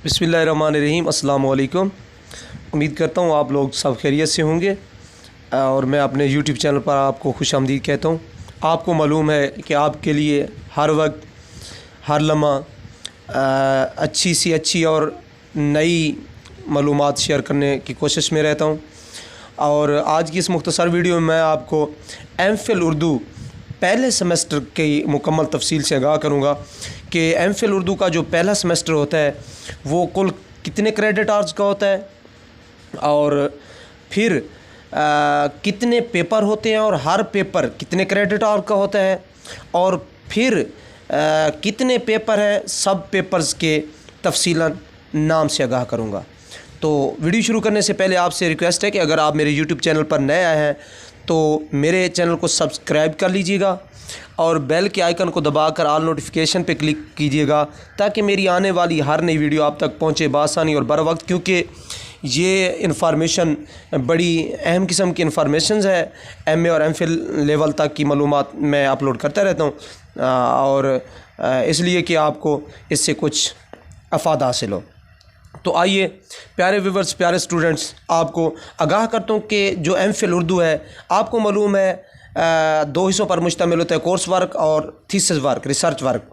बिस्मिल्लाहिर्रहमानिर्रहीम। अस्सलाम वालेकुम। उम्मीद करता हूँ आप लोग सब खैरियत से होंगे और मैं अपने यूट्यूब चैनल पर आपको खुशामदीद कहता हूँ। आपको मालूम है कि आपके लिए हर वक्त हर लम्हा अच्छी सी अच्छी और नई मालूमात शेयर करने की कोशिश में रहता हूँ। और आज की इस मुख्तसर वीडियो में मैं आपको एम.फिल उर्दू पहले सेमेस्टर की मुकम्मल तफसील से आगाह करूँगा कि एम.फिल उर्दू का जो पहला सेमेस्टर होता है वो कुल कितने क्रेडिट आवर्स का होता है और फिर कितने पेपर होते हैं और हर पेपर कितने क्रेडिट आवर का होता है और फिर कितने पेपर हैं, सब पेपर्स के तफसीलन नाम से आगाह करूँगा। तो वीडियो शुरू करने से पहले आपसे रिक्वेस्ट है कि अगर आप मेरे यूट्यूब चैनल पर नए आए हैं तो मेरे चैनल को सब्सक्राइब कर लीजिएगा और बेल के आइकन को दबाकर ऑल नोटिफिकेशन पे क्लिक कीजिएगा ताकि मेरी आने वाली हर नई वीडियो आप तक पहुंचे बआसानी और बर वक्त, क्योंकि ये इन्फॉर्मेशन बड़ी अहम किस्म की इन्फॉर्मेशंस है। एमए और एमफिल लेवल तक की मालूमात मैं अपलोड करता रहता हूँ और इसलिए कि आपको इससे कुछ अफाद हासिल हो। तो आइए प्यारे व्यूवर्स, प्यारे स्टूडेंट्स, आपको आगाह करता हूँ कि जो एम.फिल उर्दू है आपको मालूम है दो हिस्सों पर मुश्तमिल होता है, कोर्स वर्क और थीसिस वर्क, रिसर्च वर्क।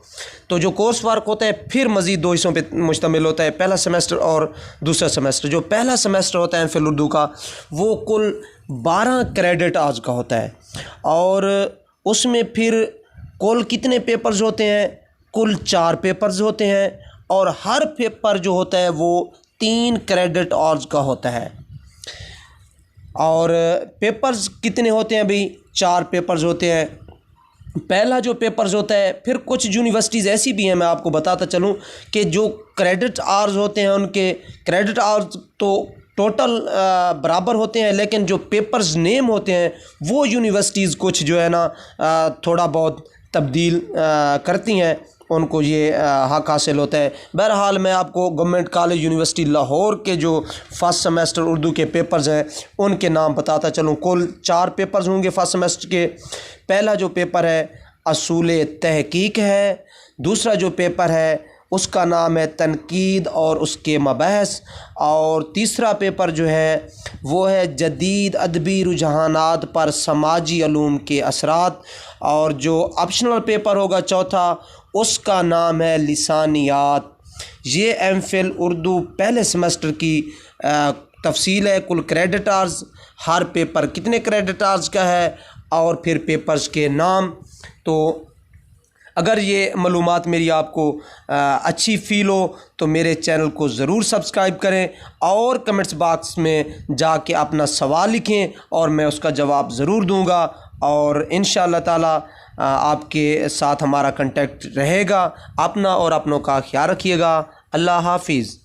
तो जो कोर्स वर्क होता है फिर मज़ीद दो हिस्सों पे मुश्तमिल होता है, पहला सेमेस्टर और दूसरा सेमेस्टर। जो पहला सेमेस्टर होता है एम.फिल उर्दू का वो कुल 12 क्रेडिट आवर्स का होता है और उसमें फिर कुल कितने पेपर्स होते हैं, कुल 4 पेपर्स होते हैं और हर पेपर जो होता है वो 3 क्रेडिट आवर्स का होता है। और पेपर्स कितने होते हैं भाई? 4 पेपर्स होते हैं। पहला जो पेपर्स होता है, फिर कुछ यूनिवर्सिटीज़ ऐसी भी हैं, मैं आपको बताता चलूं कि जो क्रेडिट आवर्स होते हैं उनके क्रेडिट आवर्स तो टोटल बराबर होते हैं, लेकिन जो पेपर्स नेम होते हैं वो यूनिवर्सिटीज़ कुछ जो है ना थोड़ा बहुत तब्दील करती हैं, उनको ये हक़ हासिल होता है। बहरहाल मैं आपको गवर्नमेंट कॉलेज यूनिवर्सिटी लाहौर के जो फ़र्स्ट सेमेस्टर उर्दू के पेपर्स हैं उनके नाम बताता चलूँ। कुल 4 पेपर्स होंगे फ़र्स्ट सेमेस्टर के। पहला जो पेपर है असूल तहकीक है, दूसरा जो पेपर है उसका नाम है तनकीद और उसके मबहस, और तीसरा पेपर जो है वो है जदीद अदबी रुझानात पर समाजी अलूम के असरात, और जो ऑप्शनल पेपर होगा चौथा उसका नाम है लिसानियात। ये एम.फिल उर्दू पहले सेमेस्टर की तफसील है। कुल क्रेडिट आवर्स, हर पेपर कितने क्रेडिट आवर्स का है और फिर पेपर्स के नाम। तो अगर ये मालूमात मेरी आपको अच्छी फ़ील हो तो मेरे चैनल को ज़रूर सब्सक्राइब करें और कमेंट्स बॉक्स में जाके अपना सवाल लिखें और मैं उसका जवाब ज़रूर दूंगा और इंशाअल्लाह ताला आपके साथ हमारा कांटेक्ट रहेगा। अपना और अपनों का ख्याल रखिएगा। अल्लाह हाफिज़।